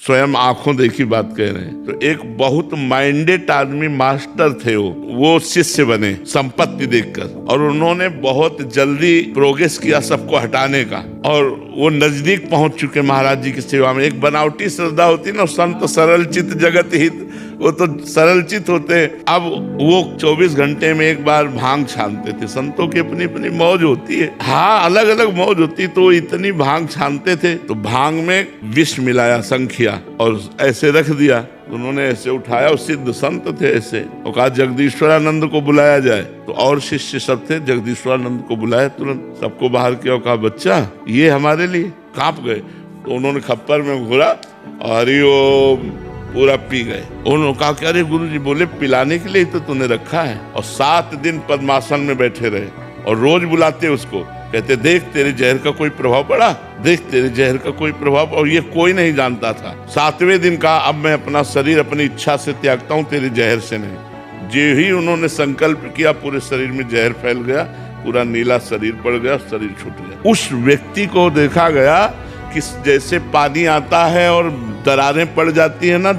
स्वयं आंखों देखी बात कह रहे हैं। तो एक बहुत माइंडेड आदमी मास्टर थे, वो शिष्य बने संपत्ति देखकर, और उन्होंने बहुत जल्दी प्रोग्रेस किया सबको हटाने का, और वो नजदीक पहुंच चुके महाराज जी की सेवा में। एक बनावटी श्रद्धा होती ना, संत सरल चित्त जगत हित, वो तो सरल चित्त होते। अब वो 24 घंटे में एक बार भांग छानते थे। संतों की अपनी अपनी मौज होती है, हाँ अलग अलग मौज होती। तो इतनी भांग छानते थे, तो भांग में विष मिलाया संखिया और ऐसे रख दिया। उन्होंने ऐसे उठाया, और सिद्ध संत थे ऐसे, और कहा जगदीश्वरानंद को बुलाया जाए। तो और शिष्य सब थे, जगदीश्वरानंद को बुलाया, तुरंत सबको बाहर किया और कहा बच्चा ये हमारे लिए। कांप गए। तो उन्होंने खप्पर में घुरा और हरिओम पूरा पी गए। उन्होंने कहा कि अरे गुरु जी, बोले पिलाने के लिए तो तूने रखा है। और 7 दिन पद्मासन में बैठे रहे, और रोज बुलाते उसको, कहते देख तेरे जहर का कोई प्रभाव पड़ा, देख तेरे जहर का कोई प्रभाव। और ये कोई नहीं जानता था। 7वें दिन कहा अब मैं अपना शरीर अपनी इच्छा से त्यागता हूँ, तेरे जहर से नहीं। जो ही उन्होंने संकल्प किया, पूरे शरीर में जहर फैल गया, पूरा नीला शरीर पड़ गया, शरीर छूट गया। उस व्यक्ति को देखा गया कि जैसे पानी आता है और दरारें पड़ जाती है ना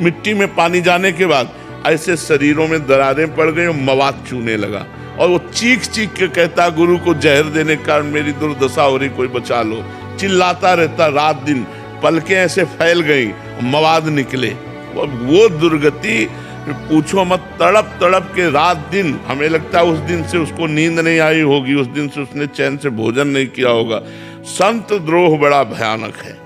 मिट्टी में पानी जाने के बाद, ऐसे शरीरों में दरारें पड़ गई और मवाद चूने लगा। और वो चीख चीख के कहता गुरु को जहर देने के कारण मेरी दुर्दशा हो रही, कोई बचा लो। चिल्लाता रहता रात दिन, पलकें ऐसे फैल गई, मवाद निकले। वो दुर्गति पूछो मत, तड़प तड़प के रात दिन, हमें लगता है उस दिन से उसको नींद नहीं आई होगी, उस दिन से उसने चैन से भोजन नहीं किया होगा। संत द्रोह बड़ा भयानक है,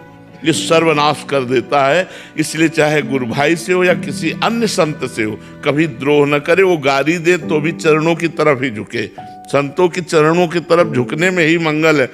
ये सर्वनाश कर देता है। इसलिए चाहे गुरु भाई से हो या किसी अन्य संत से हो, कभी द्रोह न करे। वो गाली दे तो भी चरणों की तरफ ही झुके, संतों के चरणों की तरफ झुकने में ही मंगल है।